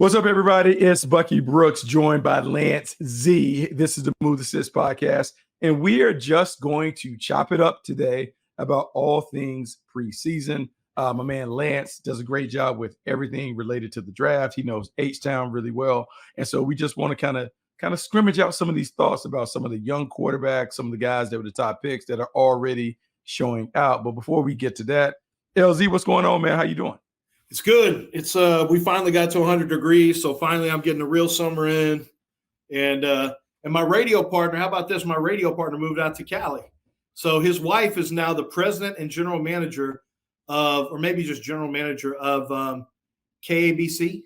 What's up, everybody? It's Bucky Brooks, joined by Lance Z. This is the Move Assist podcast, and we are just going to chop it up today about all things preseason. My man Lance does a great job with everything related to the draft. He knows H-Town really well, and so we just want to kind of scrimmage out some of these thoughts about some of the young quarterbacks, some of the guys that were the top picks that are already showing out. But before we get to that, LZ, what's going on, man? How you doing? It's good. It's we finally got to 100 degrees, so finally I'm getting a real summer in. And my radio partner, how about this? My radio partner moved out to Cali. So his wife is now the president and general manager of, or maybe just general manager of KABC,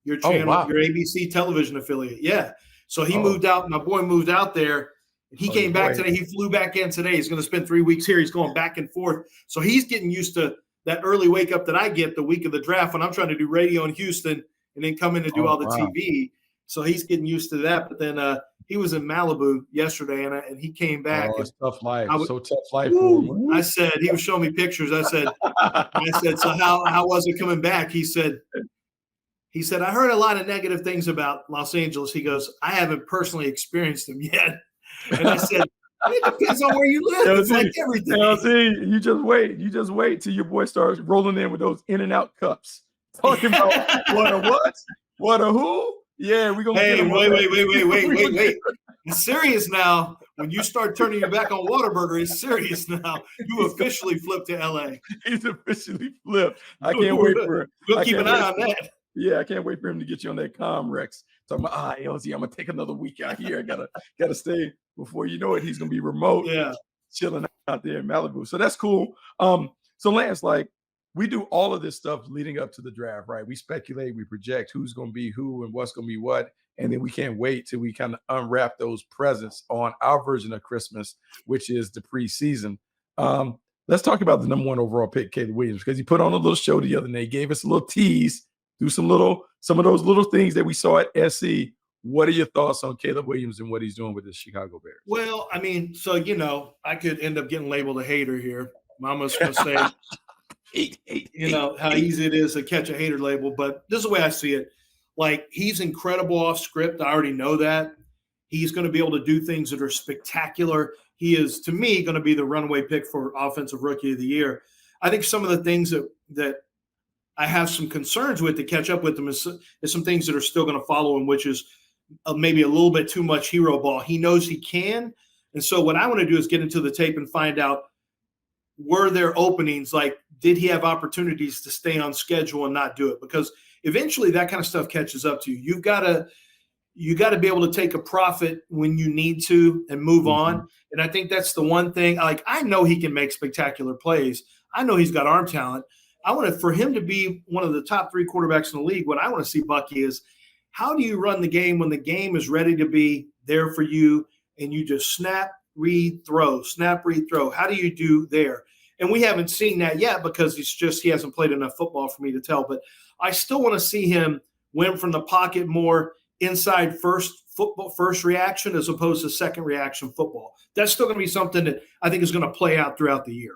your channel, your ABC television affiliate. Yeah. So he moved out. My boy moved out there. And he came back today. He flew back in today. He's going to spend 3 weeks here. He's going back and forth. So he's getting used to that early wake up that I get the week of the draft when I'm trying to do radio in Houston and then come in and do all the TV. So he's getting used to that. But then he was in Malibu yesterday and he came back. Oh, it's tough life. So tough life. I said, he was showing me pictures. I said, so how was it coming back? He said, I heard a lot of negative things about Los Angeles. He goes, I haven't personally experienced them yet. And I said, it depends on where you live. It's like everything. LZ, you just wait till your boy starts rolling in with those In-N-Out cups. Talking about what a what? What a who? Yeah, we're going to wait. It's serious now. When you start turning your back on Whataburger, it's serious now. You officially flipped to LA. He's officially flipped. I can't wait for it. We'll keep an eye on that. Yeah, I can't wait for him to get you on that Comrex. Talking about, LZ, I'm gonna take another week out here. I gotta stay. Before you know it, he's gonna be remote, chilling out there in Malibu. So that's cool. So Lance, like, we do all of this stuff leading up to the draft, right? We speculate, we project who's gonna be who and what's gonna be what, and then we can't wait till we kind of unwrap those presents on our version of Christmas, which is the preseason. Let's talk about the number one overall pick, Caleb Williams, because he put on a little show the other day, gave us a little tease. Do some of those little things that we saw at SC. What are your thoughts on Caleb Williams and what he's doing with the Chicago Bears? Well, I mean, so, I could end up getting labeled a hater here. Mama's going to say, how easy it is to catch a hater label. But this is the way I see it. Like, he's incredible off script. I already know that. He's going to be able to do things that are spectacular. He is, to me, going to be the runaway pick for Offensive Rookie of the Year. I think some of the things that I have some concerns with to catch up with him is some things that are still going to follow him, which is maybe a little bit too much hero ball. He knows he can. And so what I want to do is get into the tape and find out, were there openings? Like, did he have opportunities to stay on schedule and not do it? Because eventually that kind of stuff catches up to you. You got to be able to take a profit when you need to and move on. And I think that's the one thing. Like, I know he can make spectacular plays. I know he's got arm talent. For him to be one of the top 3 quarterbacks in the league, what I want to see, Bucky, is how do you run the game when the game is ready to be there for you and you just snap, read, throw, snap, read, throw? How do you do there? And we haven't seen that yet because he hasn't played enough football for me to tell. But I still want to see him win from the pocket more inside first reaction as opposed to second reaction football. That's still going to be something that I think is going to play out throughout the year.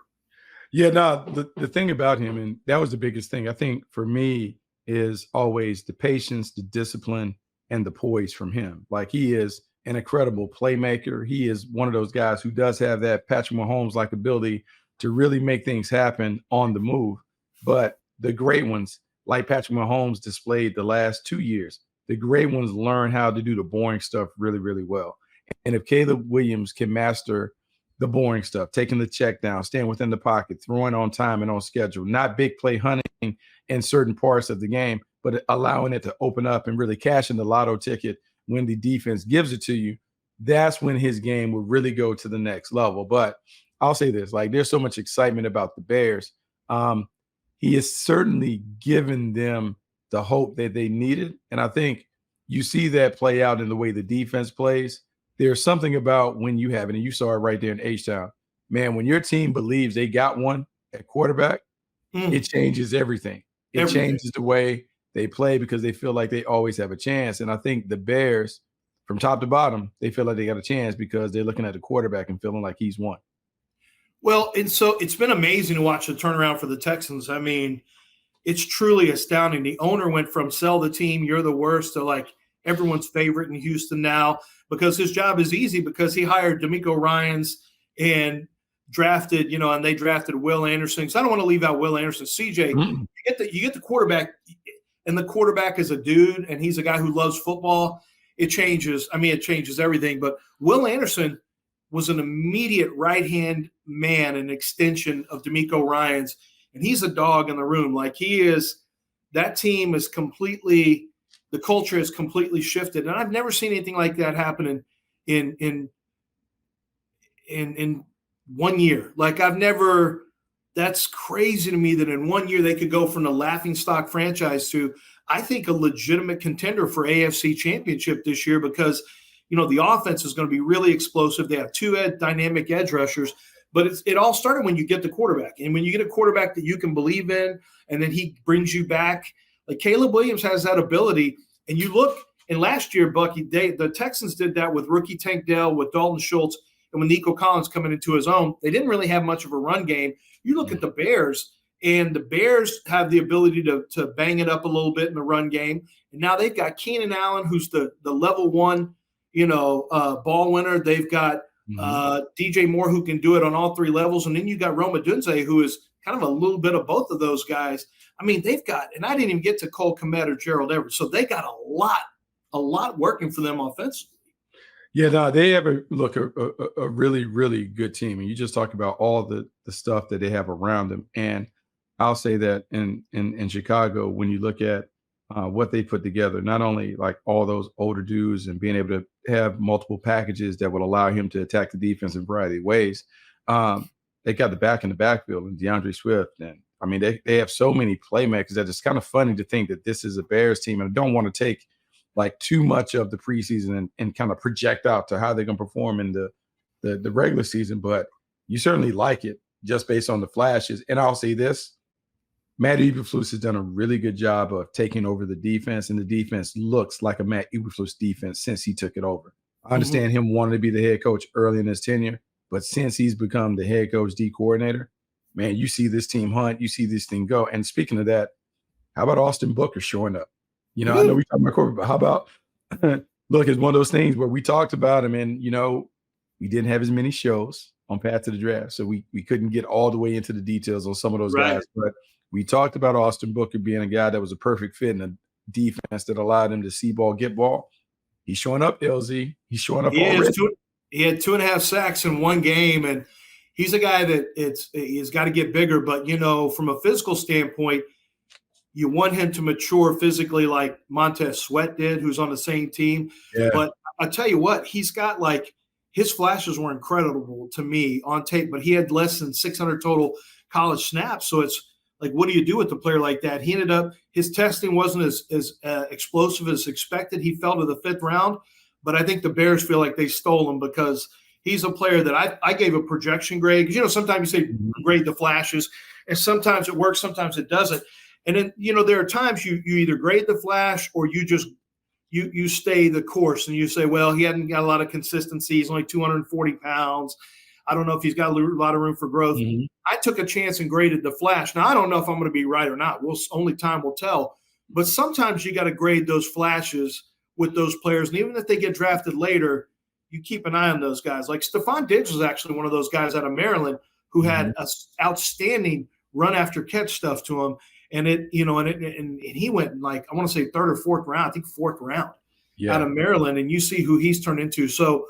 Yeah, no, the thing about him, and that was the biggest thing, I think, for me, is always the patience, the discipline, and the poise from him. Like, he is an incredible playmaker. He is one of those guys who does have that Patrick Mahomes-like ability to really make things happen on the move. But the great ones, like Patrick Mahomes displayed the last 2 years, the great ones learn how to do the boring stuff really, really well. And if Caleb Williams can master the boring stuff, taking the check down, staying within the pocket, throwing on time and on schedule, not big play hunting in certain parts of the game, but allowing it to open up and really cash in the lotto ticket when the defense gives it to you, that's when his game will really go to the next level. But I'll say this, like, there's so much excitement about the Bears. He has certainly given them the hope that they needed. And I think you see that play out in the way the defense plays. There's something about when you have it, and you saw it right there in H-Town. Man, when your team believes they got one at quarterback, it changes everything. It changes the way they play because they feel like they always have a chance. And I think the Bears, from top to bottom, they feel like they got a chance because they're looking at the quarterback and feeling like he's won. Well, and so it's been amazing to watch the turnaround for the Texans. I mean, it's truly astounding. The owner went from sell the team, you're the worst, to like everyone's favorite in Houston now, because his job is easy because he hired D'Amico Ryans and drafted, and they drafted Will Anderson. So I don't want to leave out Will Anderson. CJ, you get the quarterback, and the quarterback is a dude, and he's a guy who loves football. It changes. I mean, it changes everything. But Will Anderson was an immediate right-hand man, an extension of D'Amico Ryans, and he's a dog in the room. Like he is, that team is completely, the culture has completely shifted. And I've never seen anything like that happen in 1 year. Like I've never, that's crazy to me that in 1 year they could go from the laughingstock franchise to, I think, a legitimate contender for AFC Championship this year, because the offense is going to be really explosive. They have two dynamic edge rushers, but it all started when you get the quarterback. And when you get a quarterback that you can believe in, and then he brings you back, like Caleb Williams has that ability. And you look, and last year, Bucky, the Texans did that with rookie Tank Dell, with Dalton Schultz, and with Nico Collins coming into his own. They didn't really have much of a run game. You look at the Bears, and the Bears have the ability to bang it up a little bit in the run game. And now they've got Keenan Allen, who's the level one, ball winner. They've got DJ Moore, who can do it on all three levels. And then you got Rome Odunze, who is kind of a little bit of both of those guys. I mean, they've got, and I didn't even get to Cole Kmet or Gerald Everett. So they got a lot working for them offensively. Yeah, no, they have a really, really good team. And you just talked about all the stuff that they have around them. And I'll say that in Chicago, when you look at what they put together, not only like all those older dudes and being able to have multiple packages that would allow him to attack the defense in a variety of ways. They got the back in the backfield and DeAndre Swift. And I mean, they have so many playmakers that it's kind of funny to think that this is a Bears team. And I don't want to take like too much of the preseason and kind of project out to how they're going to perform in the regular season, but you certainly like it just based on the flashes. And I'll say this, Matt Eberflus has done a really good job of taking over the defense, and the defense looks like a Matt Eberflus defense since he took it over. I understand him wanting to be the head coach early in his tenure, but since he's become the head coach, D coordinator, man, you see this team hunt, you see this thing go. And speaking of that, how about Austin Booker showing up? I know we talked about quarterback, but how about look, it's one of those things where we talked about him, and we didn't have as many shows on Path to the Draft, so we couldn't get all the way into the details on some of those guys. But we talked about Austin Booker being a guy that was a perfect fit in a defense that allowed him to see ball, get ball. He's showing up, LZ. He's showing up already. He had 2.5 sacks in one game, and he's a guy that he's got to get bigger. But, from a physical standpoint, you want him to mature physically like Montez Sweat did, who's on the same team. Yeah. But I'll tell you what, he's got his flashes were incredible to me on tape, but he had less than 600 total college snaps. So it's like, what do you do with a player like that? He ended up, his testing wasn't as explosive as expected. He fell to the 5th round, but I think the Bears feel like they stole him because he's a player that I gave a projection grade. Because, sometimes you say grade the flashes, and sometimes it works, sometimes it doesn't. And then, there are times you either grade the flash or you just you stay the course and you say, well, he hadn't got a lot of consistency. He's only 240 pounds. I don't know if he's got a lot of room for growth. I took a chance and graded the flash. Now, I don't know if I'm going to be right or not. Only time will tell. But sometimes you got to grade those flashes with those players. And even if they get drafted later, you keep an eye on those guys. Like Stephon Diggs was actually one of those guys out of Maryland who had an outstanding run after catch stuff to him. And and he went in I want to say 3rd or 4th round, I think 4th round out of Maryland. And you see who he's turned into. So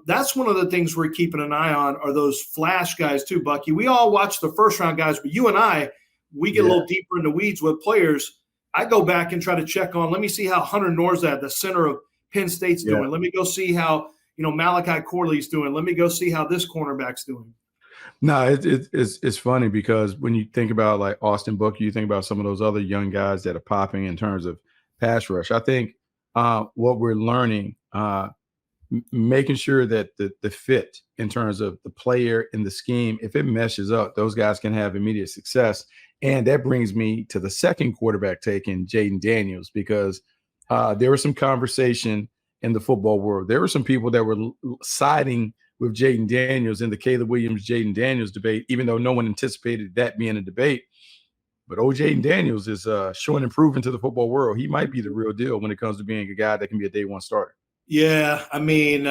that's one of the things we're keeping an eye on are those flash guys too, Bucky. We all watch the first round guys, but you and I, we get a little deeper in the weeds with players. I go back and try to check on, let me see how Hunter Norzad, the center of Penn State's doing. Let me go see how, Malachi Corley's doing. Let me go see how this cornerback's doing. No, it's funny because when you think about like Austin Booker, you think about some of those other young guys that are popping in terms of pass rush. I think what we're learning, making sure that the fit in terms of the player and the scheme, if it meshes up, those guys can have immediate success. And that brings me to the second quarterback take in Jaden Daniels, because there was some conversation in the football world. There were some people that were siding with Jaden Daniels in the Caleb Williams, Jaden Daniels debate, even though no one anticipated that being a debate. But OJ Daniels is showing improvement to the football world. He might be the real deal when it comes to being a guy that can be a day one starter. Yeah, I mean,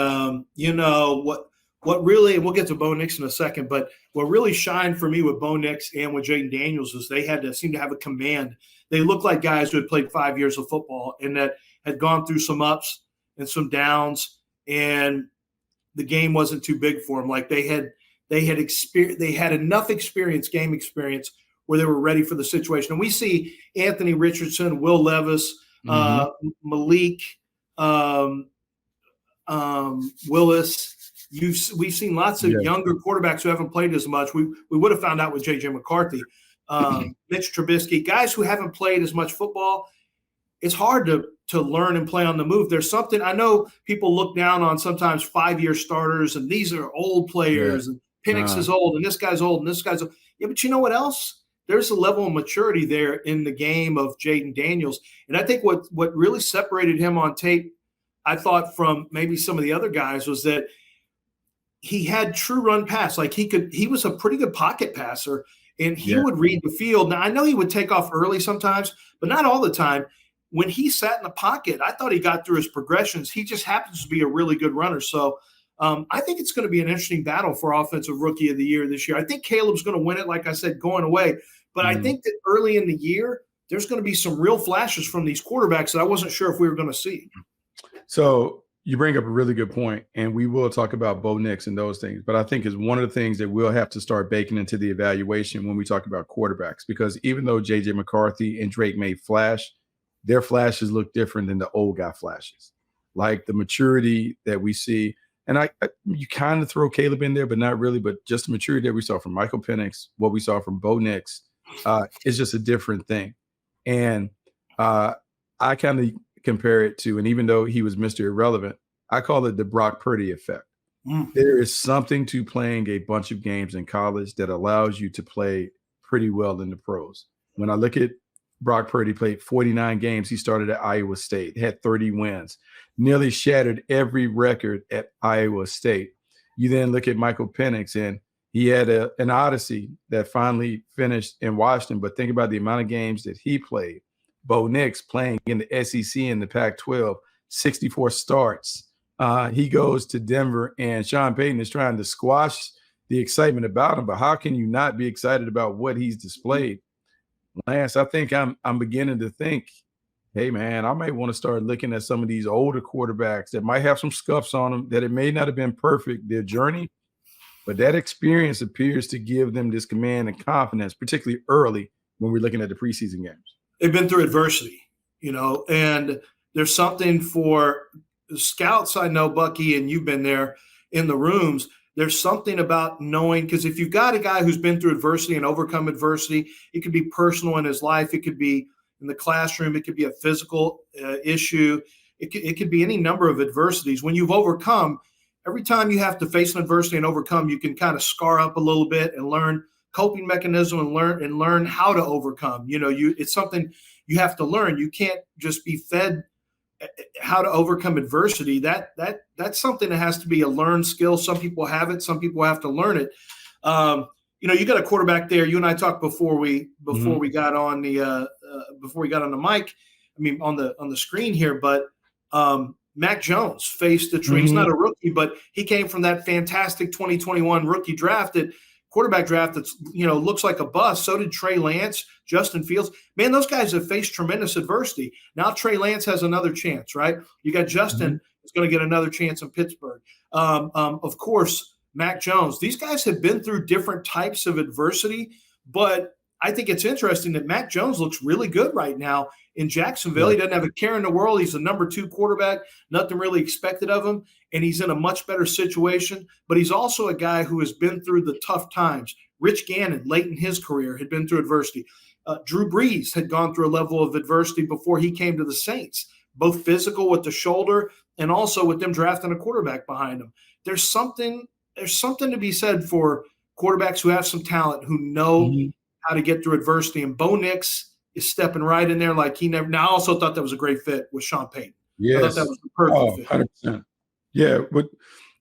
what really, and we'll get to Bo Nix in a second, but what really shined for me with Bo Nix and with Jaden Daniels is they seem to have a command. They look like guys who had played 5 years of football and that had gone through some ups and some downs, and the game wasn't too big for them. Like they had enough experience, game experience, where they were ready for the situation. And we see Anthony Richardson, Will Levis, Malik, Willis. We've seen lots of younger quarterbacks who haven't played as much. We would have found out with J.J. McCarthy, Mitch Trubisky, guys who haven't played as much football. It's hard to learn and play on the move. There's something, I know people look down on sometimes 5-year starters, and these are old players, and Penix is old, and this guy's old, and this guy's old. Yeah, but you know what else? There's a level of maturity there in the game of Jaden Daniels. And I think what really separated him on tape, I thought, from maybe some of the other guys, was that he had true run pass. Like he was a pretty good pocket passer, and he would read the field. Now, I know he would take off early sometimes, but not all the time. When he sat in the pocket, I thought he got through his progressions. He just happens to be a really good runner. So I think it's going to be an interesting battle for Offensive Rookie of the Year this year. I think Caleb's going to win it, like I said, going away. But I think that early in the year, there's going to be some real flashes from these quarterbacks that I wasn't sure if we were going to see. So you bring up a really good point, and we will talk about Bo Nix and those things. But I think is one of the things that we'll have to start baking into the evaluation when we talk about quarterbacks, because even though J.J. McCarthy and Drake may flash, their flashes look different than the old guy flashes. Like the maturity that we see, and you kind of throw Caleb in there, but not really, but just the maturity that we saw from Michael Penix, what we saw from Bo Nix, is just a different thing. And I kind of compare it to, and even though he was Mr. Irrelevant, I call it the Brock Purdy effect. There is something to playing a bunch of games in college that allows you to play pretty well in the pros. When I look at Brock Purdy, played 49 games. He started at Iowa State, had 30 wins, nearly shattered every record at Iowa State. You then look at Michael Penix, and he had an odyssey that finally finished in Washington. But think about the amount of games that he played. Bo Nix playing in the SEC and the Pac-12, 64 starts. He goes to Denver, and Sean Payton is trying to squash the excitement about him. But how can you not be excited about what he's displayed? Lance, I think I'm beginning to think, hey, man, I might want to start looking at some of these older quarterbacks that might have some scuffs on them, that it may not have been perfect, their journey, but that experience appears to give them this command and confidence, particularly early when we're looking at the preseason games. They've been through adversity, and there's something for scouts. I know, Bucky, and you've been there in the rooms. There's something about knowing, because if you've got a guy who's been through adversity and overcome adversity, it could be personal in his life. It could be in the classroom. It could be a physical issue. It could be any number of adversities. When you've overcome, every time you have to face an adversity and overcome, you can kind of scar up a little bit and learn coping mechanism and learn how to overcome. It's something you have to learn. You can't just be fed how to overcome adversity. That's something that has to be a learned skill. Some people have it. Some people have to learn it. You got a quarterback there. You and I talked before we got on the mic. I mean, on the screen here. But Mac Jones faced the tree. He's not a rookie, but he came from that fantastic 2021 rookie draft, that quarterback draft that's looks like a bust. So did Trey Lance, Justin Fields. Man, those guys have faced tremendous adversity. Now Trey Lance has another chance, right? You got Justin is going to get another chance in Pittsburgh. Of course, Mac Jones. These guys have been through different types of adversity, but I think it's interesting that Mac Jones looks really good right now in Jacksonville. He doesn't have a care in the world. He's the number 2 quarterback. Nothing really expected of him, and he's in a much better situation. But he's also a guy who has been through the tough times. Rich Gannon, late in his career, had been through adversity. Drew Brees had gone through a level of adversity before he came to the Saints, both physical with the shoulder and also with them drafting a quarterback behind him. There's something to be said for quarterbacks who have some talent, who know how to get through adversity. And Bo Nix is stepping right in there like he never. Now, I also thought that was a great fit with Sean Payton. Yes. I thought that was the perfect fit. 100%. Yeah, but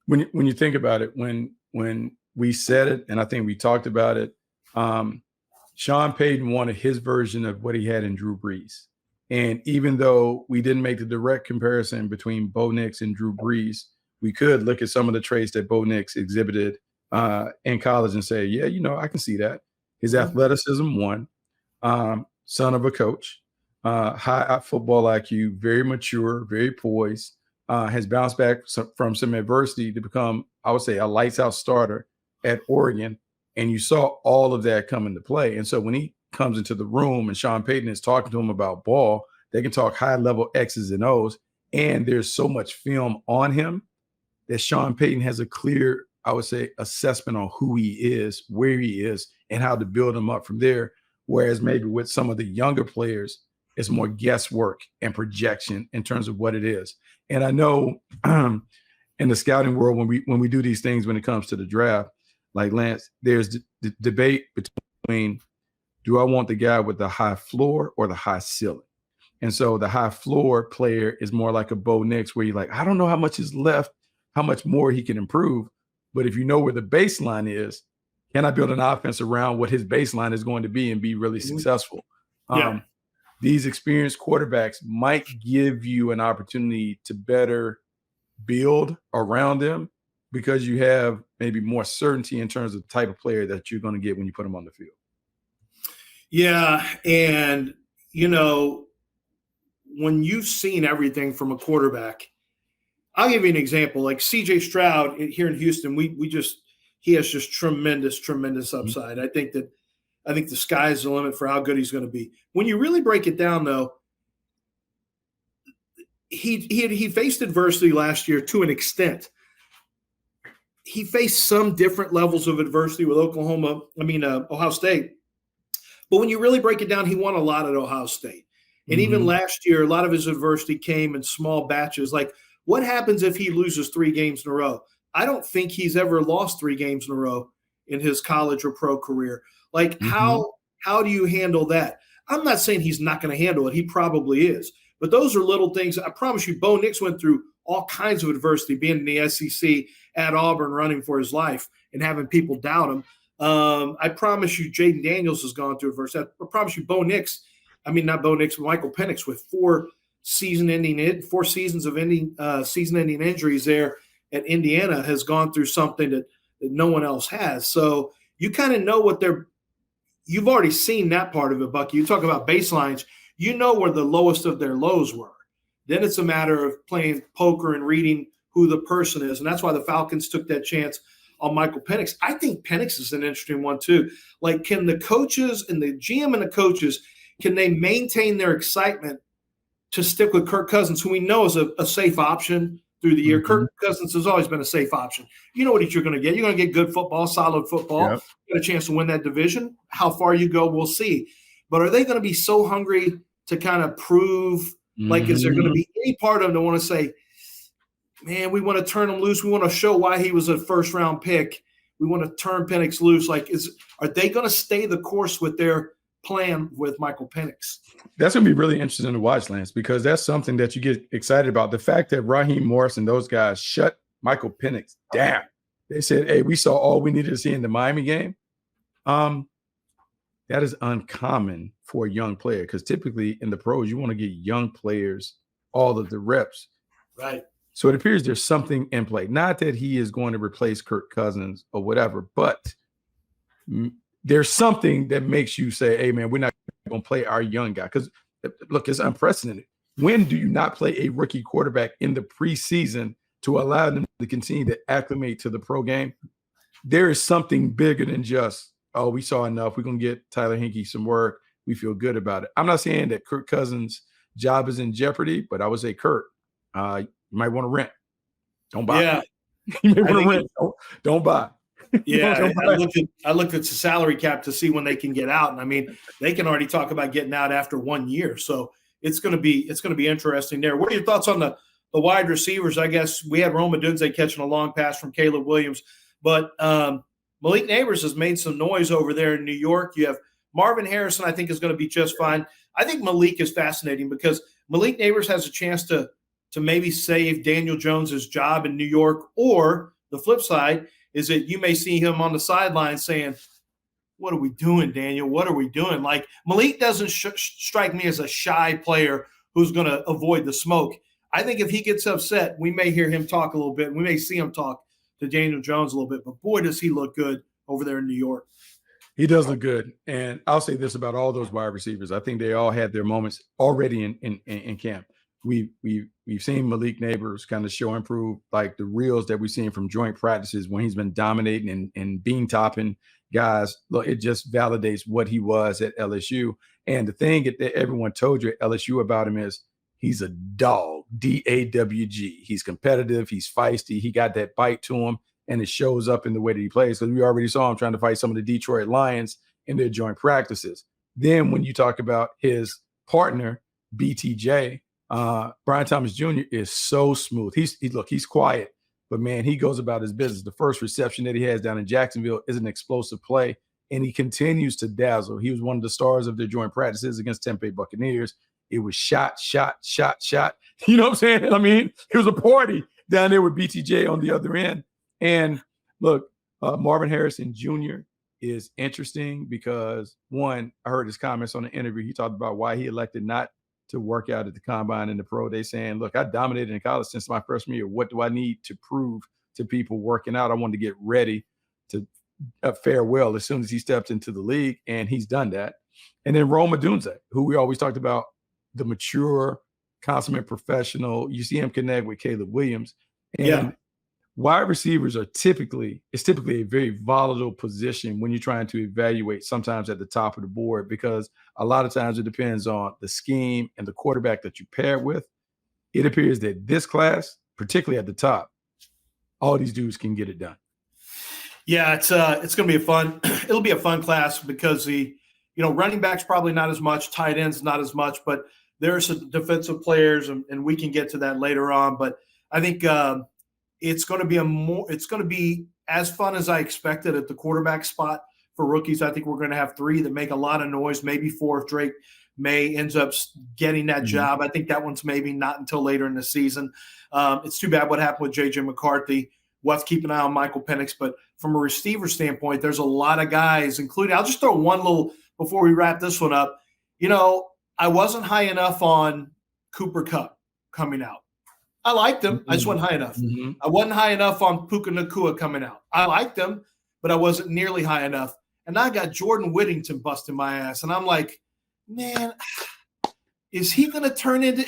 when you think about it, when we said it, and I think we talked about it, Sean Payton wanted his version of what he had in Drew Brees. And even though we didn't make the direct comparison between Bo Nix and Drew Brees, we could look at some of the traits that Bo Nix exhibited in college and say, yeah, I can see that. His athleticism, one, son of a coach, high football IQ, very mature, very poised, has bounced back from some adversity to become, I would say, a lights out starter at Oregon. And you saw all of that come into play. And so when he comes into the room and Sean Payton is talking to him about ball, they can talk high level X's and O's. And there's so much film on him that Sean Payton has a clear, I would say, assessment on who he is, where he is, and how to build him up from there. Whereas maybe with some of the younger players, it's more guesswork and projection in terms of what it is. And I know in the scouting world, when we do these things, when it comes to the draft, like Lance, there's the debate between, do I want the guy with the high floor or the high ceiling? And so the high floor player is more like a Bo Nix, where you're like, I don't know how much is left, how much more he can improve. But if you know where the baseline is, can I build an offense around what his baseline is going to be and be really successful? Yeah. These experienced quarterbacks might give you an opportunity to better build around them because you have maybe more certainty in terms of the type of player that you're going to get when you put them on the field. Yeah. And, when you've seen everything from a quarterback, I'll give you an example. Like CJ Stroud here in Houston, he has just tremendous upside. I think the sky's the limit for how good he's going to be. When you really break it down, though, he faced adversity last year to an extent. He faced some different levels of adversity with Ohio State. But when you really break it down, he won a lot at Ohio State. And even last year, a lot of his adversity came in small batches. Like, what happens if he loses 3 games in a row? I don't think he's ever lost 3 games in a row in his college or pro career. Like, how do you handle that? I'm not saying he's not going to handle it. He probably is. But those are little things. I promise you, Bo Nix went through all kinds of adversity, being in the SEC at Auburn, running for his life and having people doubt him. I promise you, Jaden Daniels has gone through adversity. I promise you, not Bo Nix, but Michael Penix, with 4 season-ending injuries there at Indiana, has gone through something that no one else has. So you kind of know you've already seen that part of it, Bucky. You talk about baselines, you know where the lowest of their lows were. Then it's a matter of playing poker and reading who the person is. And that's why the Falcons took that chance on Michael Penix. I think Penix is an interesting one too. Like, can the coaches and the GM and the coaches, can they maintain their excitement to stick with Kirk Cousins, who we know is a safe option through the year? Kirk Cousins has always been a safe option. You know what you're going to get. You're going to get good football, solid football. Yep. Get a chance to win that division. How far you go, we'll see. But are they going to be so hungry to kind of prove, like, is there going to be any part of them that want to say, man, we want to turn him loose. We want to show why he was a first-round pick. We want to turn Penix loose. Like, are they going to stay the course with their plan with Michael Penix? That's going to be really interesting to watch, Lance, because that's something that you get excited about. The fact that Raheem Morris and those guys shut Michael Penix down. They said, hey, we saw all we needed to see in the Miami game. That is uncommon for a young player, because typically in the pros, you want to get young players all of the reps. Right. So it appears there's something in play. Not that he is going to replace Kirk Cousins or whatever, but there's something that makes you say, hey, man, we're not going to play our young guy. Because, look, it's unprecedented. When do you not play a rookie quarterback in the preseason to allow them to continue to acclimate to the pro game? There is something bigger than just, oh, we saw enough. We're going to get Tyler Hinkey some work. We feel good about it. I'm not saying that Kirk Cousins' job is in jeopardy, but I would say, Kirk, you might want to rent. Don't buy. Yeah. You may want to rent. Don't buy. Yeah, I looked at the salary cap to see when they can get out, and I mean, they can already talk about getting out after 1 year. So it's going to be interesting there. What are your thoughts on the wide receivers? I guess we had Rome Odunze catching a long pass from Caleb Williams, but Malik Neighbors has made some noise over there in New York. You have Marvin Harrison, I think, is going to be just fine. I think Malik is fascinating because Malik Neighbors has a chance to maybe save Daniel Jones's job in New York, or the flip side is that you may see him on the sideline saying, what are we doing, Daniel? What are we doing? Like, Malik doesn't strike me as a shy player who's going to avoid the smoke. I think if he gets upset, we may hear him talk a little bit. We may see him talk to Daniel Jones a little bit, but boy, does he look good over there in New York. He does look good. And I'll say this about all those wide receivers. I think they all had their moments already in camp. We've seen Malik Neighbors kind of show improve, like the reels that we've seen from joint practices when he's been dominating and bean topping guys. Look, it just validates what he was at LSU. And the thing that everyone told you at LSU about him is he's a dog, D-A-W-G. He's competitive. He's feisty. He got that bite to him. And it shows up in the way that he plays, because we already saw him trying to fight some of the Detroit Lions in their joint practices. Then when you talk about his partner, BTJ, Brian Thomas Jr. is so smooth. He's quiet, but man, he goes about his business. The first reception that he has down in Jacksonville is an explosive play, and he continues to dazzle. He was one of the stars of their joint practices against Tampa Bay Buccaneers. It was shot. You know what I'm saying? I mean, it was a party down there with BTJ on the other end. And look, Marvin Harrison Jr. is interesting because, one, I heard his comments on the interview. He talked about why he elected not to work out at the combine and the pro day, saying, look, I dominated in college since my freshman year. What do I need to prove to people working out? I wanted to get ready to fare well as soon as he stepped into the league, and he's done that. And then Rome Odunze, who we always talked about, the mature, consummate professional. You see him connect with Caleb Williams. And wide receivers are typically a very volatile position when you're trying to evaluate, sometimes at the top of the board, because a lot of times it depends on the scheme and the quarterback that you pair with. It appears that this class, particularly at the top, all these dudes can get it done. Yeah, it's going to be it'll be a fun class because running backs probably not as much, tight ends not as much, but there's some defensive players, and we can get to that later on. But I think it's going to be as fun as I expected at the quarterback spot for rookies. I think we're going to have 3 that make a lot of noise, maybe 4 if Drake May ends up getting that job. I think that one's maybe not until later in the season. It's too bad what happened with J.J. McCarthy. We'll have to keep an eye on Michael Penix. But from a receiver standpoint, there's a lot of guys, including – I'll just throw one little – before we wrap this one up. I wasn't high enough on Cooper Kupp coming out. I liked him. I just wasn't high enough. I wasn't high enough on Puka Nacua coming out. I liked him, but I wasn't nearly high enough. And I got Jordan Whittington busting my ass. And I'm like, man, is he going to turn into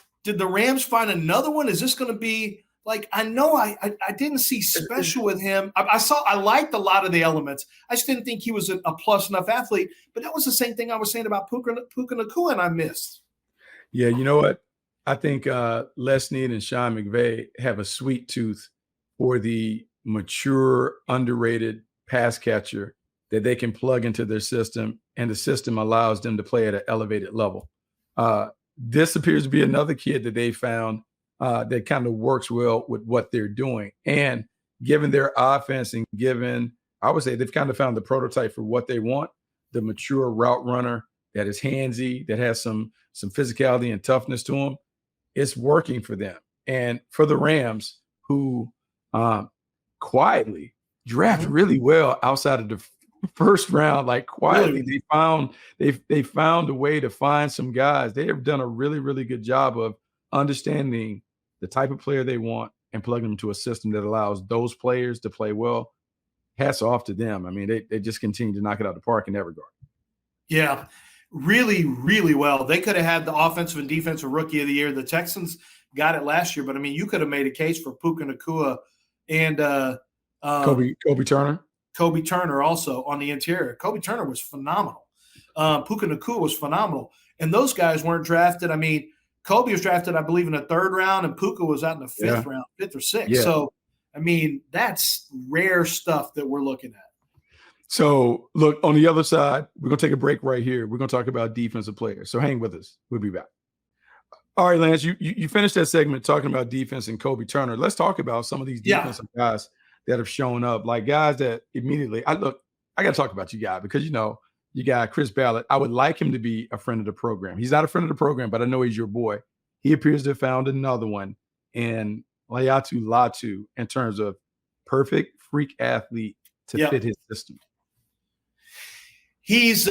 – did the Rams find another one? Is this going to be – like, I know I didn't see special with him. I liked a lot of the elements. I just didn't think he was a plus enough athlete. But that was the same thing I was saying about Puka Nacua, and I missed. Yeah, you know what? I think Les Snead and Sean McVay have a sweet tooth for the mature, underrated pass catcher that they can plug into their system, and the system allows them to play at an elevated level. This appears to be another kid that they found that kind of works well with what they're doing. And given their offense and I would say they've kind of found the prototype for what they want, the mature route runner that is handsy, that has some physicality and toughness to him. It's working for them. And for the Rams, who quietly draft really well outside of the first round, like quietly, they found a way to find some guys. They have done a really, really good job of understanding the type of player they want and plugging them into a system that allows those players to play well. Hats off to them. I mean, they just continue to knock it out of the park in that regard. Yeah, really, really well. They could have had the offensive and defensive rookie of the year. The Texans got it last year, but I mean, you could have made a case for Puka Nacua and Kobe Turner. Kobe Turner also on the interior. Kobe Turner was phenomenal. Puka Nacua was phenomenal. And those guys weren't drafted. I mean, Kobe was drafted, I believe, in the 3rd round, and Puka was out in the 5th round, 5th or 6th. Yeah. So, I mean, that's rare stuff that we're looking at. So, look, on the other side, we're going to take a break right here. We're going to talk about defensive players. So hang with us. We'll be back. All right, Lance, you finished that segment talking about defense and Kobe Turner. Let's talk about some of these defensive guys that have shown up, like guys that immediately – I got to talk about you guys because, you got Chris Ballard. I would like him to be a friend of the program. He's not a friend of the program, but I know he's your boy. He appears to have found another one in Layatu Latu in terms of perfect freak athlete to fit his system. He's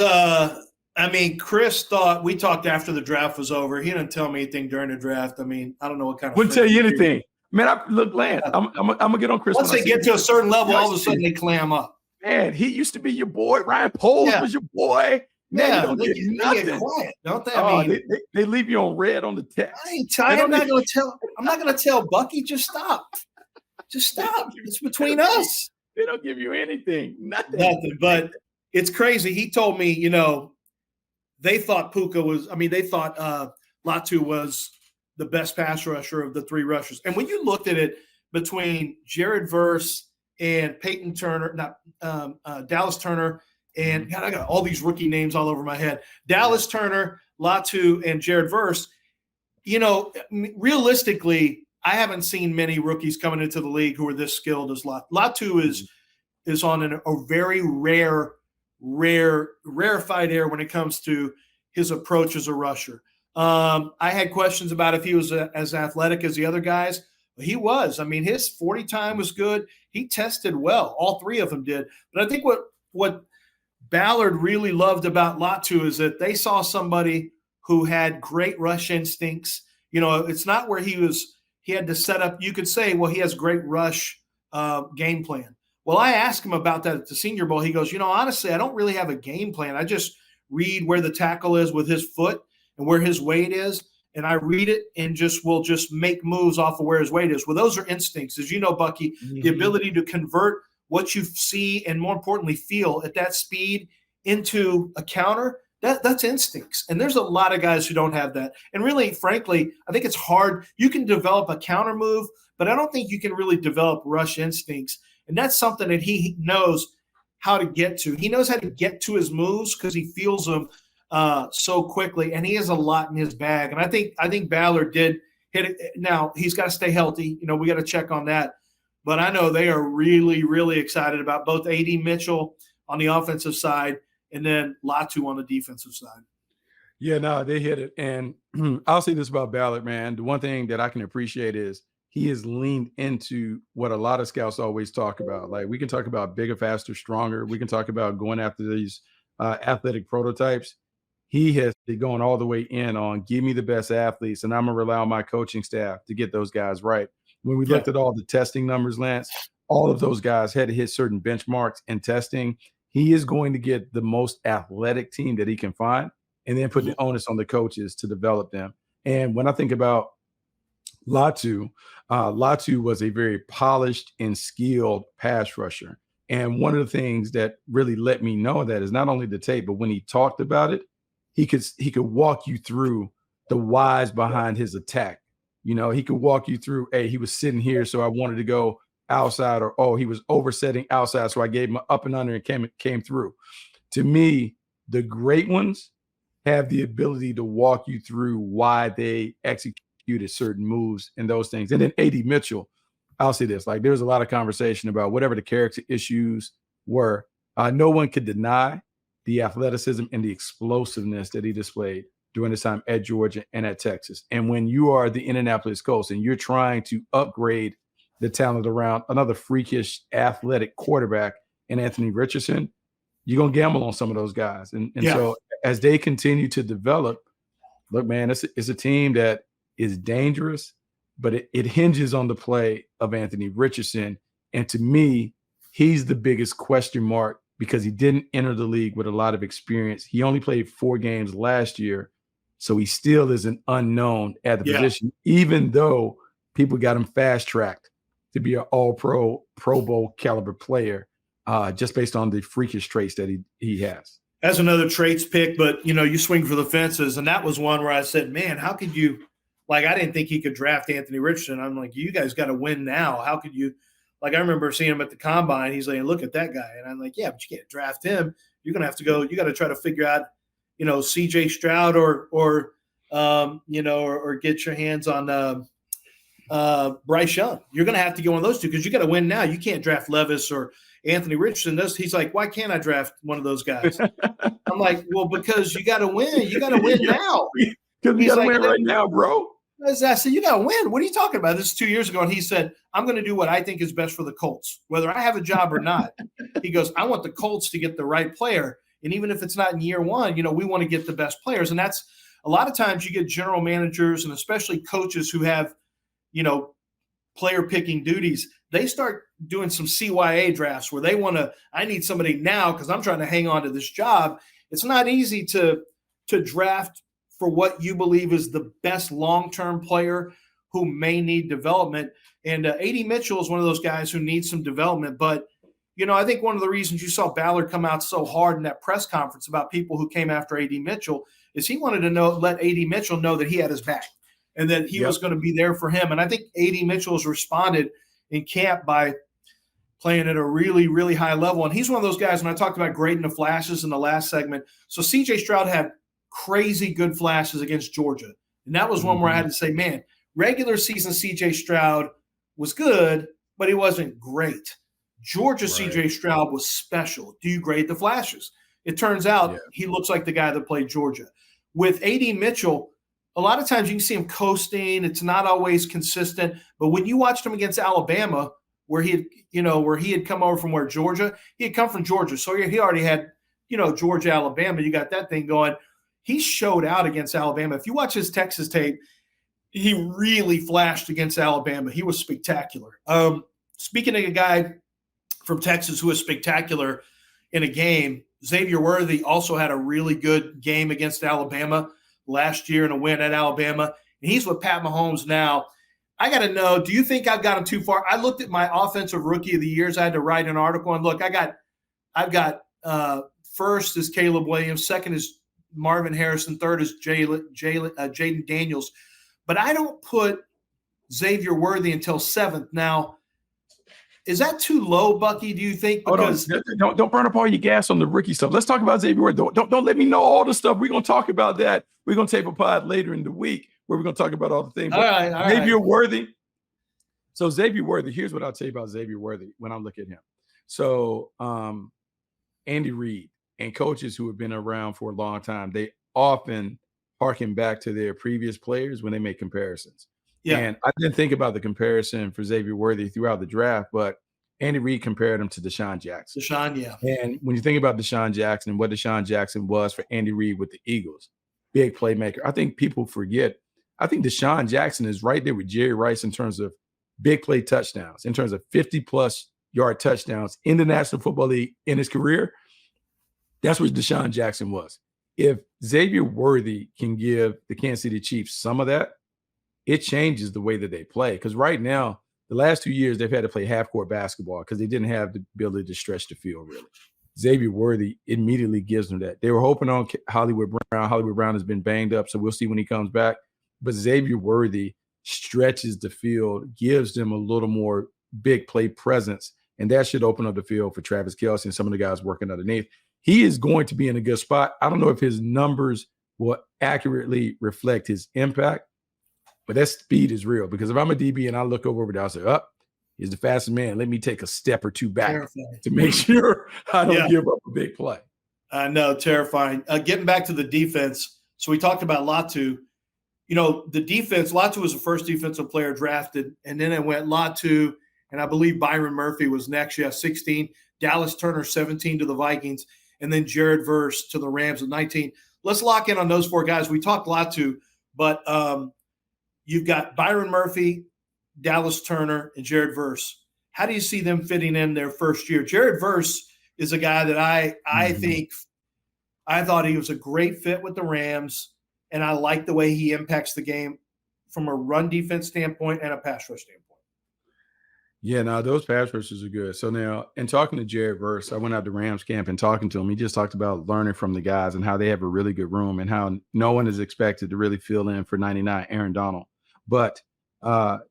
Chris thought, we talked after the draft was over. He didn't tell me anything during the draft. I mean, I don't know what kind of. Wouldn't tell you anything. Man, look, Lance, I'm gonna get on Chris. Once they get to a certain level, all of a sudden they clam up. Man, he used to be your boy. Ryan Poles was your boy. Man, they get quiet, don't they? I mean, they leave you on red on the text. I'm not gonna tell Bucky, just stop. Just stop. It's between us. They don't give you anything. Nothing. But it's crazy. He told me, they thought Latu was the best pass rusher of the three rushers. And when you looked at it between Jared Verse and Peyton Turner, Dallas Turner, and God, I got all these rookie names all over my head. Dallas Turner, Latu, and Jared Verse, realistically, I haven't seen many rookies coming into the league who are this skilled as Latu. Latu is on a very rarefied air when it comes to his approach as a rusher. I had questions about if he was as athletic as the other guys. He was. I mean, his 40 time was good. He tested well. All three of them did. But I think what Ballard really loved about Latu is that they saw somebody who had great rush instincts. It's not where he had to set up. You could say, well, he has great rush game plan. Well, I asked him about that at the Senior Bowl. He goes, honestly, I don't really have a game plan. I just read where the tackle is with his foot and where his weight is, and I read it and will just make moves off of where his weight is. Well, those are instincts. As you know, Bucky, the ability to convert what you see and, more importantly, feel at that speed into a counter, that's instincts. And there's a lot of guys who don't have that. And really, frankly, I think it's hard. You can develop a counter move, but I don't think you can really develop rush instincts. And that's something that he knows how to get to. He knows how to get to his moves because he feels them so quickly, and he has a lot in his bag. And I think Ballard did hit it. Now, he's got to stay healthy. We got to check on that. But I know they are really, really excited about both A.D. Mitchell on the offensive side and then Latu on the defensive side. Yeah, no, they hit it. And I'll say this about Ballard, man. The one thing that I can appreciate is he has leaned into what a lot of scouts always talk about. Like, we can talk about bigger, faster, stronger. We can talk about going after these athletic prototypes. He has been going all the way in on give me the best athletes, and I'm going to rely on my coaching staff to get those guys right. When we looked at all the testing numbers, Lance, all of those guys had to hit certain benchmarks in testing. He is going to get the most athletic team that he can find and then put the onus on the coaches to develop them. And when I think about Latu was a very polished and skilled pass rusher. And one of the things that really let me know that is not only the tape, but when he talked about it, he could walk you through the whys behind his attack. He could walk you through, hey, he was sitting here, so I wanted to go outside, or, oh, he was oversetting outside, so I gave him an up and under and came through. To me, the great ones have the ability to walk you through why they executed certain moves and those things. And then A.D. Mitchell, I'll say this, like, there's a lot of conversation about whatever the character issues were. No one could deny the athleticism and the explosiveness that he displayed during his time at Georgia and at Texas. And when you are the Indianapolis Colts and you're trying to upgrade the talent around another freakish athletic quarterback in Anthony Richardson, you're going to gamble on some of those guys. And so as they continue to develop, look, man, it's a team that is dangerous, but it hinges on the play of Anthony Richardson. And to me, he's the biggest question mark because he didn't enter the league with a lot of experience. He only played 4 games last year, so he still is an unknown at the position, even though people got him fast-tracked to be an all-pro, Pro Bowl caliber player just based on the freakish traits that he has. That's another traits pick, but, you swing for the fences, and that was one where I said, man, how could you – like, I didn't think he could draft Anthony Richardson. I'm like, you guys got to win now. How could you – like, I remember seeing him at the combine. He's like, look at that guy. And I'm like, yeah, but you can't draft him. You're going to have to go – you got to try to figure out, C.J. Stroud or get your hands on Bryce Young. You're going to have to go on those two because you got to win now. You can't draft Levis or Anthony Richardson. He's like, why can't I draft one of those guys? I'm like, well, because you got to win. You got to win now. Because you got to win right now, bro. I said, you got to win. What are you talking about? This is 2 years ago. And he said, I'm going to do what I think is best for the Colts, whether I have a job or not. He goes, I want the Colts to get the right player. And even if it's not in year one, we want to get the best players. And that's a lot of times you get general managers and especially coaches who have, player picking duties. They start doing some CYA drafts where they I need somebody now because I'm trying to hang on to this job. It's not easy to draft for what you believe is the best long-term player who may need development. And A.D. Mitchell is one of those guys who needs some development. But, I think one of the reasons you saw Ballard come out so hard in that press conference about people who came after A.D. Mitchell is he wanted to let A.D. Mitchell know that he had his back and that he was going to be there for him. And I think A.D. Mitchell has responded in camp by playing at a really, really high level. And he's one of those guys, when I talked about grading the flashes in the last segment. So C.J. Stroud had crazy good flashes against Georgia. And that was one where I had to say, man, regular season C.J. Stroud was good, but he wasn't great. Georgia C.J. Stroud was special. Do you grade the flashes? It turns out he looks like the guy that played Georgia. With A.D. Mitchell, a lot of times you can see him coasting. It's not always consistent. But when you watched him against Alabama, where he had come over from Georgia, he had come from Georgia. So he already had, Georgia, Alabama. You got that thing going. He showed out against Alabama. If you watch his Texas tape, he really flashed against Alabama. He was spectacular. Speaking of a guy from Texas who was spectacular in a game, Xavier Worthy also had a really good game against Alabama last year in a win at Alabama. And he's with Pat Mahomes now. I got to know, do you think I've got him too far? I looked at my offensive rookie of the years. I had to write an article. And look, I've got first is Caleb Williams. Second is Marvin Harrison. Third is Jaden Daniels. But I don't put Xavier Worthy until seventh. Now, is that too low, Bucky, do you think? Because don't burn up all your gas on the rookie stuff. Let's talk about Xavier Worthy. Don't let me know all the stuff. We're going to talk about that. We're going to tape a pod later in the week where we're going to talk about all the things. All right. Xavier Worthy. So Xavier Worthy, here's what I'll tell you about Xavier Worthy when I look at him. So Andy Reid and coaches who have been around for a long time, they often harken back to their previous players when they make comparisons. Yeah. And I didn't think about the comparison for Xavier Worthy throughout the draft, but Andy Reid compared him to Deshaun Jackson. And when you think about Deshaun Jackson and what Deshaun Jackson was for Andy Reid with the Eagles, big playmaker. I think people forget. I think Deshaun Jackson is right there with Jerry Rice in terms of big play touchdowns, in terms of 50-plus yard touchdowns in the National Football League in his career. That's what Deshaun Jackson was. If Xavier Worthy can give the Kansas City Chiefs some of that, it changes the way that they play. Because right now, the last 2 years, they've had to play half-court basketball because they didn't have the ability to stretch the field, really. Xavier Worthy immediately gives them that. They were hoping on Hollywood Brown. Hollywood Brown has been banged up, so we'll see when he comes back. But Xavier Worthy stretches the field, gives them a little more big play presence, and that should open up the field for Travis Kelce and some of the guys working underneath. He is going to be in a good spot. I don't know if his numbers will accurately reflect his impact, but that speed is real. Because if I'm a DB and I look over there, I'll say, he's the fastest man. Let me take a step or two back to make sure I don't give up a big play. I know, terrifying. Getting back to the defense, so we talked about Latu. The defense, Latu was the first defensive player drafted, and then it went Latu, and I believe Byron Murphy was next. 16. Dallas Turner, 17 to the Vikings, and then Jared Verse to the Rams at 19. Let's lock in on those four guys. We talked Latu, but you've got Byron Murphy, Dallas Turner, and Jared Verse. How do you see them fitting in their first year? Jared Verse is a guy that I thought he was a great fit with the Rams, and I like the way he impacts the game from a run defense standpoint and a pass rush standpoint. Yeah, now those pass rushes are good. So now, in talking to Jared Verse, I went out to Rams camp and talking to him. He just talked about learning from the guys and how they have a really good room and how no one is expected to really fill in for 99 Aaron Donald, but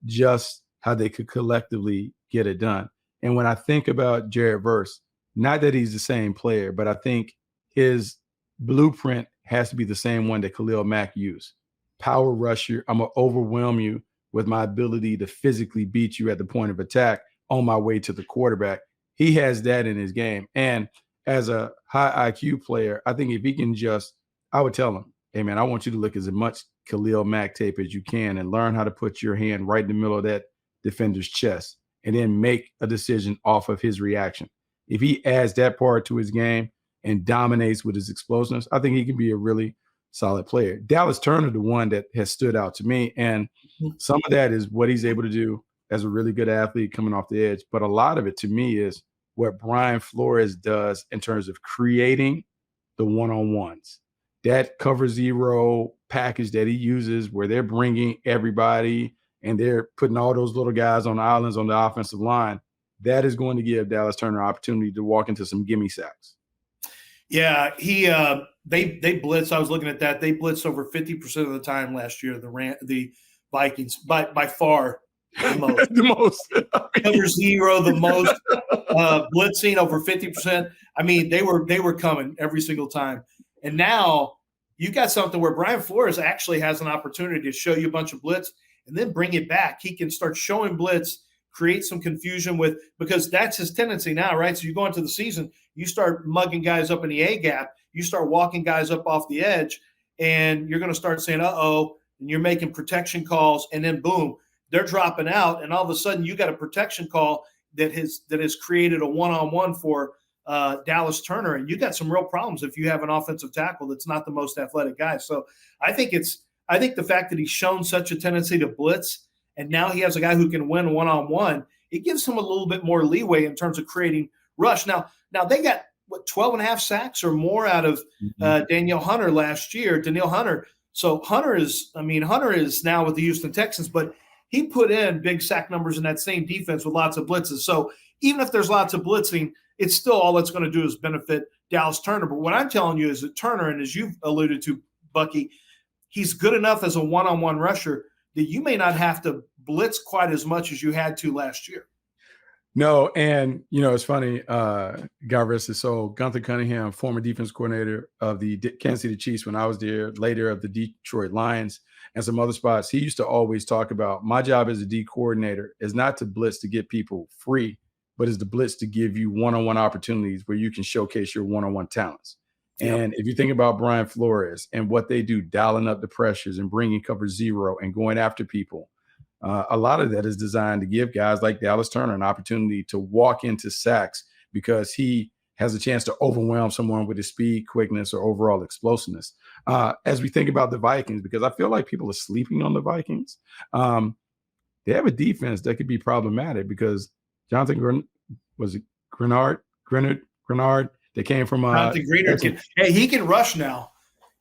just how they could collectively get it done. And when I think about Jared Verse, not that he's the same player, but I think his blueprint has to be the same one that Khalil Mack used. Power rusher. I'm going to overwhelm you with my ability to physically beat you at the point of attack on my way to the quarterback. He has that in his game. And as a high IQ player, I think if he can I would tell him, hey, man, I want you to look as much Khalil Mack tape as you can and learn how to put your hand right in the middle of that defender's chest and then make a decision off of his reaction. If he adds that part to his game, and dominates with his explosiveness, I think he can be a really solid player. Dallas Turner, the one that has stood out to me, and some of that is what he's able to do as a really good athlete coming off the edge. But a lot of it to me is what Brian Flores does in terms of creating the one-on-ones. That cover zero package that he uses where they're bringing everybody and they're putting all those little guys on islands on the offensive line, that is going to give Dallas Turner an opportunity to walk into some gimme sacks. Yeah, they blitz. I was looking at that. They blitzed over 50% of the time last year. The Vikings by far the most. The most. Cover zero, the most. Blitzing over 50%. I mean, they were coming every single time. And now you got something where Brian Flores actually has an opportunity to show you a bunch of blitz and then bring it back. He can start showing blitz, create some confusion because that's his tendency now, right? So you go into the season, you start mugging guys up in the A gap, you start walking guys up off the edge, and you're going to start saying, uh-oh, and you're making protection calls, and then boom, they're dropping out, and all of a sudden you got a protection call that has created a one-on-one for Dallas Turner, and you got some real problems if you have an offensive tackle that's not the most athletic guy. So I think the fact that he's shown such a tendency to blitz, and now he has a guy who can win one-on-one, it gives him a little bit more leeway in terms of creating rush. Now they got 12 and a half sacks or more out of Danielle Hunter last year. Danielle Hunter. So Hunter is now with the Houston Texans, but he put in big sack numbers in that same defense with lots of blitzes. So even if there's lots of blitzing, it's still all it's going to do is benefit Dallas Turner. But what I'm telling you is that Turner, and as you've alluded to, Bucky, he's good enough as a one-on-one rusher that you may not have to blitz quite as much as you had to last year. No, and it's funny. God rest his soul. Gunther Cunningham, former defense coordinator of the Kansas City Chiefs when I was there, later of the Detroit Lions and some other spots. He used to always talk about, my job as a D coordinator is not to blitz to get people free, but is to blitz to give you one-on-one opportunities where you can showcase your one-on-one talents. Yep. And if you think about Brian Flores and what they do, dialing up the pressures and bringing cover zero and going after people, a lot of that is designed to give guys like Dallas Turner an opportunity to walk into sacks because he has a chance to overwhelm someone with his speed, quickness, or overall explosiveness. As we think about the Vikings, because I feel like people are sleeping on the Vikings, they have a defense that could be problematic because Jonathan Grenard, that came from he can rush now.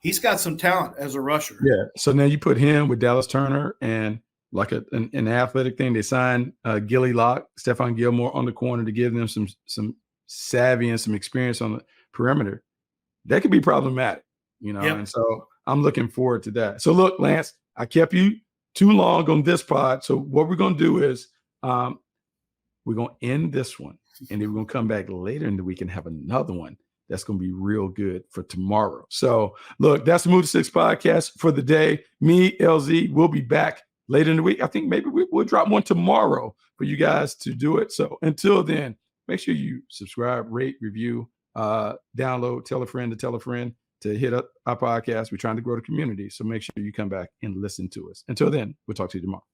He's got some talent as a rusher. Yeah. So now you put him with Dallas Turner and like an athletic thing. They signed Gilly Locke, Stephon Gilmore on the corner to give them some savvy and some experience on the perimeter. That could be problematic, Yep. And so I'm looking forward to that. So look, Lance, I kept you too long on this pod. So what we're going to do is we're going to end this one, and then we're going to come back later in the week and have another one that's going to be real good for tomorrow. So look, that's the Move to Six podcast for the day. Me, LZ, we'll be back later in the week. I think maybe we'll drop one tomorrow for you guys to do it. So until then, make sure you subscribe, rate, review, download, tell a friend to hit up our podcast. We're trying to grow the community. So make sure you come back and listen to us. Until then, we'll talk to you tomorrow.